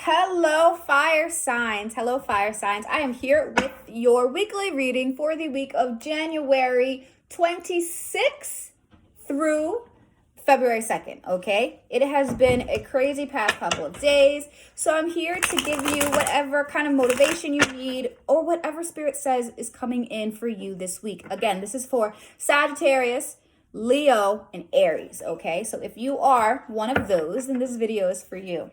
Hello, fire signs. Hello, fire signs. I am here with your weekly reading for the week of January 26th through February 2nd, okay? It has been a crazy past couple of days, so I'm here to give you whatever kind of motivation you need or whatever Spirit says is coming in for you this week. Again, this is for Sagittarius, Leo, and Aries, okay? So if you are one of those, then this video is for you.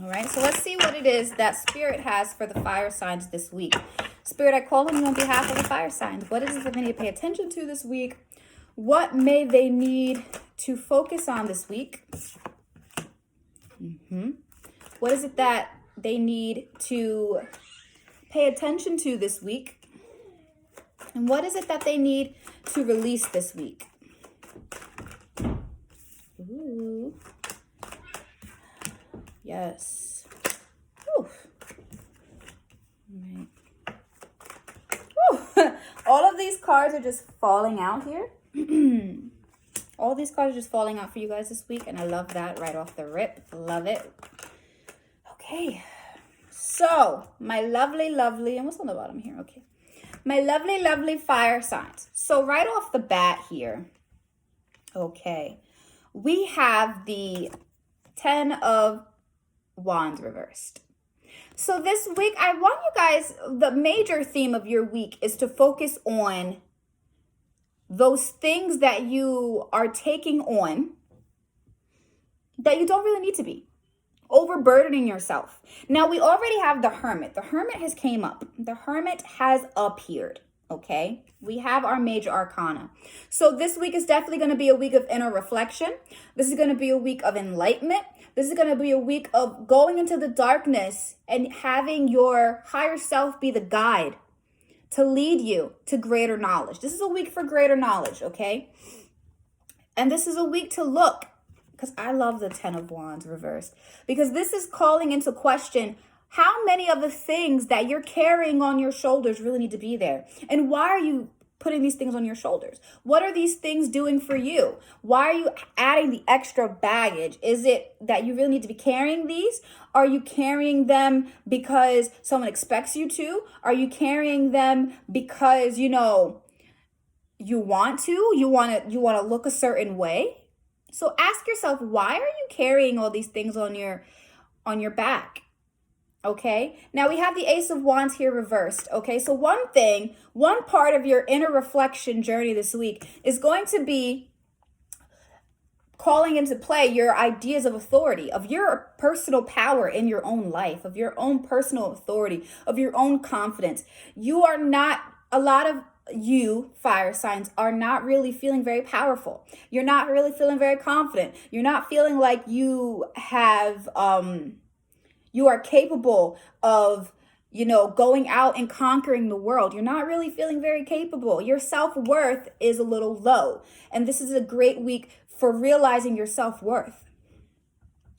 All right, so let's see what it is that Spirit has for the fire signs this week. Spirit, I call on you on behalf of the fire signs. What is it that they need to pay attention to this week? What may they need to focus on this week? What is it that they need to pay attention to this week? And what is it that they need to release this week? Ooh. Yes. Oof. Right. All of these cards are just falling out here. All these cards are just falling out for you guys this week, and I love that right off the rip. Love it. Okay. So, my lovely, and what's on the bottom here? Okay. My lovely fire signs. So, right off the bat here, okay, we have the 10 of Wands reversed. So this week, I want you guys, the major theme of your week is to focus on those things that you are taking on that you don't really need to be. Overburdening yourself. Now, we already have the Hermit. The Hermit has came up. The Hermit has appeared. Okay, we have our major arcana. So this week is definitely going to be a week of inner reflection. This is going to be a week of enlightenment. This is going to be a week of going into the darkness and having your higher self be the guide to lead you to greater knowledge. This is a week for greater knowledge, okay? And this is a week to look, because I love the 10 of Wands reversed, because this is calling into question how many of the things that you're carrying on your shoulders really need to be there? And why are you putting these things on your shoulders? What are these things doing for you? Why are you adding the extra baggage? Is it that you really need to be carrying these? Are you carrying them because someone expects you to? Are you carrying them because, you want to look a certain way? So ask yourself, why are you carrying all these things on your back? Okay, now we have the Ace of Wands here reversed. Okay, so one part of your inner reflection journey this week is going to be calling into play your ideas of authority, of your personal power in your own life, of your own personal authority, of your own confidence. A lot of you fire signs are not really feeling very powerful. You're not really feeling very confident. You're not feeling like you have, you are capable of, going out and conquering the world. You're not really feeling very capable. Your self-worth is a little low. And this is a great week for realizing your self-worth.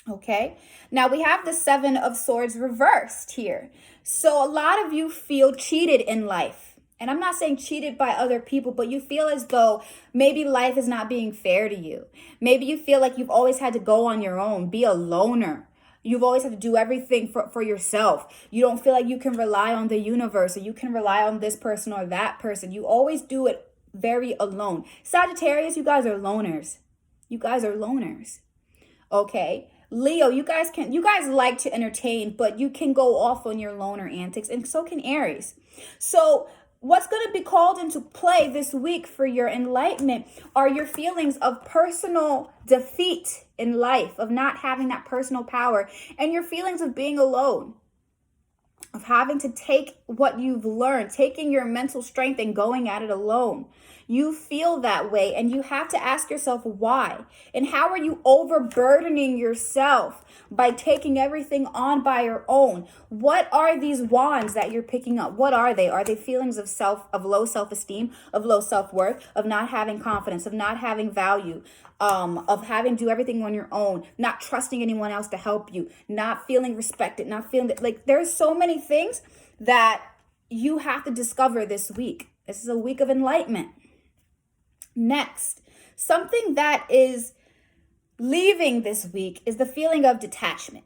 Okay. Now we have the 7 of Swords reversed here. So a lot of you feel cheated in life. And I'm not saying cheated by other people, but you feel as though maybe life is not being fair to you. Maybe you feel like you've always had to go on your own, be a loner. You've always had to do everything for yourself. You don't feel like you can rely on the universe, or you can rely on this person or that person. You always do it very alone. Sagittarius, you guys are loners. You guys are loners. Okay. Leo, you guys like to entertain, but you can go off on your loner antics, and so can Aries. So what's going to be called into play this week for your enlightenment are your feelings of personal defeat in life, of not having that personal power, and your feelings of being alone, of having to take what you've learned, taking your mental strength and going at it alone. You feel that way, and you have to ask yourself why. And how are you overburdening yourself by taking everything on by your own? What are these wands that you're picking up? What are they? Are they feelings of low self-esteem, of low self-worth, of not having confidence, of not having value, of having to do everything on your own, not trusting anyone else to help you, not feeling respected, not feeling that, like, there's so many things that you have to discover this week. This is a week of enlightenment. Next, something that is leaving this week is the feeling of detachment.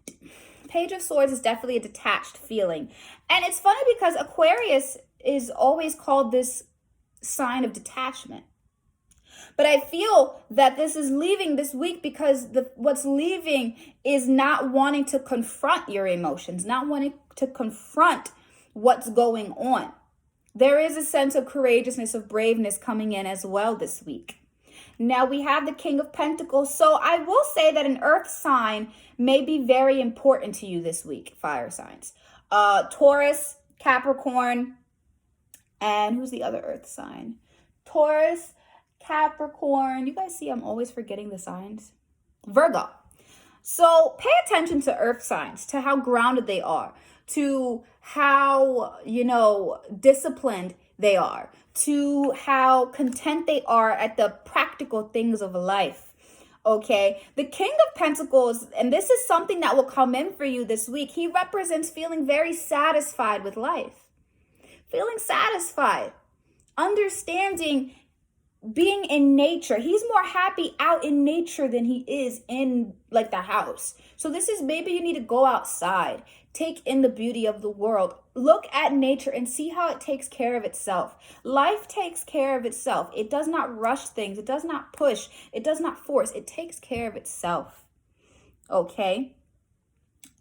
Page of Swords is definitely a detached feeling. And it's funny because Aquarius is always called this sign of detachment. But I feel that this is leaving this week because what's leaving is not wanting to confront your emotions, not wanting to confront what's going on. There is a sense of courageousness, of braveness coming in as well this week. Now we have the King of Pentacles. So I will say that an earth sign may be very important to you this week, fire signs. Taurus, Capricorn, and who's the other earth sign? Taurus, Capricorn. You guys see I'm always forgetting the signs. Virgo. So pay attention to earth signs, to how grounded they are, to how, disciplined they are, to how content they are at the practical things of life. Okay, the King of Pentacles, and this is something that will come in for you this week. He represents feeling very satisfied with life, feeling satisfied, understanding, being in nature. He's more happy out in nature than he is in like the house. So this is, maybe you need to go outside, take in the beauty of the world, look at nature and see how it takes care of itself. Life takes care of itself. It does not rush things. It does not push. It does not force. It takes care of itself. Okay.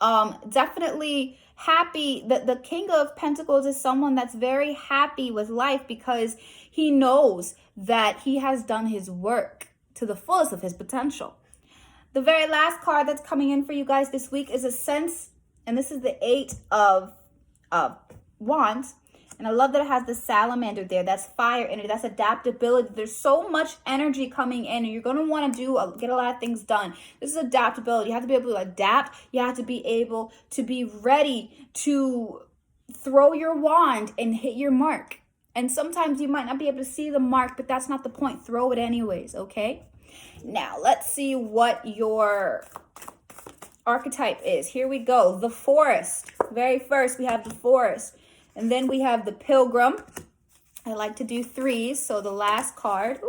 Definitely happy. The King of Pentacles is someone that's very happy with life because he knows that he has done his work to the fullest of his potential. The very last card that's coming in for you guys this week is a sense, and this is the 8 of Wands. And I love that it has the salamander there. That's fire energy. That's adaptability. There's so much energy coming in, and you're going to want to get a lot of things done. This is adaptability. You have to be able to adapt. You have to be able to be ready to throw your wand and hit your mark. And sometimes you might not be able to see the mark, but that's not the point. Throw it anyways, okay? Now, let's see what your archetype is. Here we go. The Forest. Very first, we have the Forest. And then we have the Pilgrim. I like to do 3s. So the last card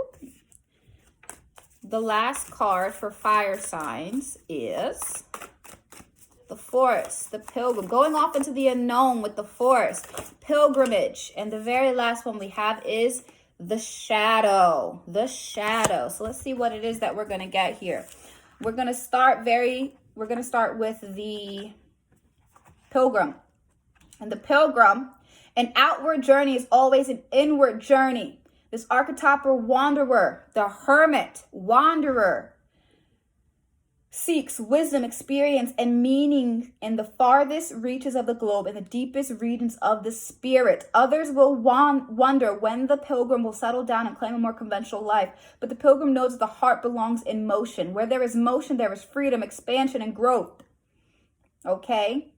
for fire signs is the Forest, the Pilgrim. Going off into the unknown with the Forest, pilgrimage. And the very last one we have is the Shadow. The Shadow. So let's see what it is that we're going to get here. We're going to start with the Pilgrim. And the Pilgrim, an outward journey is always an inward journey. This archetypal wanderer, the hermit, wanderer, seeks wisdom, experience, and meaning in the farthest reaches of the globe and the deepest regions of the spirit. Others will wonder when the pilgrim will settle down and claim a more conventional life. But the pilgrim knows that the heart belongs in motion. Where there is motion, there is freedom, expansion, and growth. Okay?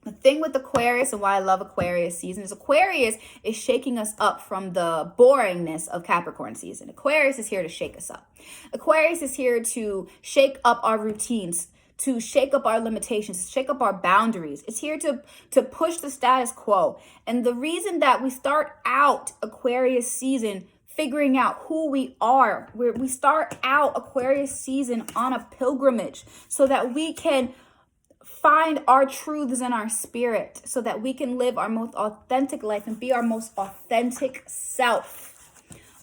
The thing with Aquarius and why I love Aquarius season is Aquarius is shaking us up from the boringness of Capricorn season. Aquarius is here to shake us up. Aquarius is here to shake up our routines, to shake up our limitations, to shake up our boundaries. It's here to push the status quo. And the reason that we start out Aquarius season figuring out who we are, where we start out Aquarius season on a pilgrimage so that we can find our truths in our spirit, so that we can live our most authentic life and be our most authentic self.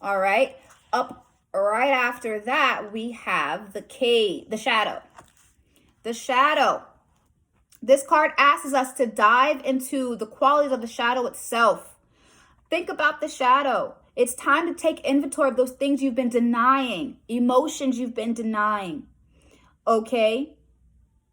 All right. Up right after that, we have the Shadow. The Shadow. This card asks us to dive into the qualities of the shadow itself. Think about the shadow. It's time to take inventory of those things you've been denying, emotions you've been denying. Okay?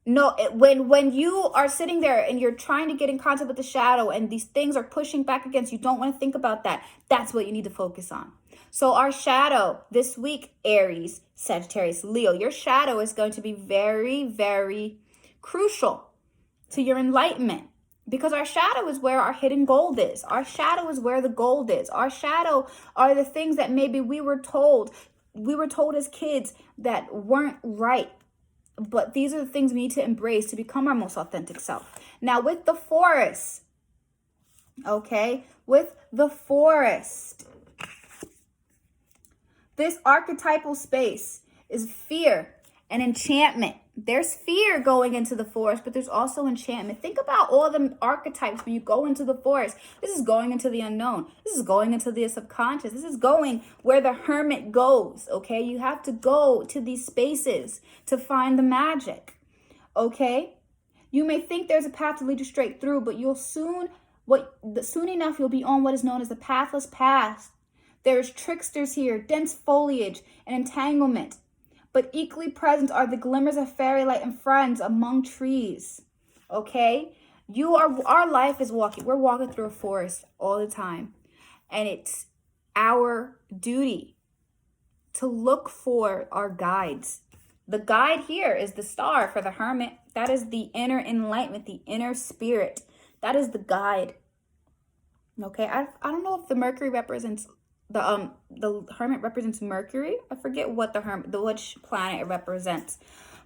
No, when you are sitting there and you're trying to get in contact with the shadow and these things are pushing back against you, don't want to think about that. That's what you need to focus on. So our shadow this week, Aries, Sagittarius, Leo, your shadow is going to be very, very crucial to your enlightenment, because our shadow is where our hidden gold is. Our shadow is where the gold is. Our shadow are the things that maybe we were told as kids that weren't right. But these are the things we need to embrace to become our most authentic self. Now with the Forest, okay, with the Forest, this archetypal space is fear, and enchantment. There's fear going into the forest, but there's also enchantment. Think about all the archetypes when you go into the forest. This is going into the unknown. This is going into the subconscious. This is going where the hermit goes, okay? You have to go to these spaces to find the magic, okay? You may think there's a path to lead you straight through, but you'll soon enough, you'll be on what is known as the pathless path. There's tricksters here, dense foliage, and entanglement. But equally present are the glimmers of fairy light and friends among trees. Okay? Our life is we're walking through a forest all the time. And it's our duty to look for our guides. The guide here is the star for the hermit. That is the inner enlightenment, the inner spirit. That is the guide. Okay? I don't know if the Mercury represents the hermit represents Mercury. I forget what which planet it represents.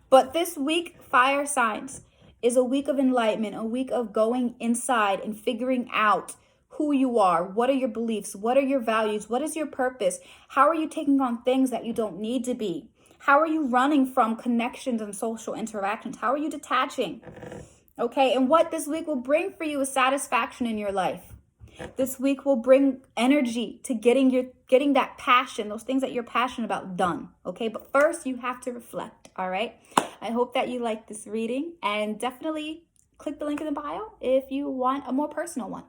But this week, fire signs, is a week of enlightenment, a week of going inside and figuring out who you are. What are your beliefs? What are your values? What is your purpose? How are you taking on things that you don't need to be? How are you running from connections and social interactions? How are you detaching? Okay, and what this week will bring for you is satisfaction in your life. This week will bring energy to getting that passion, those things that you're passionate about done. Okay, but first you have to reflect. All right. I hope that you like this reading, and definitely click the link in the bio if you want a more personal one.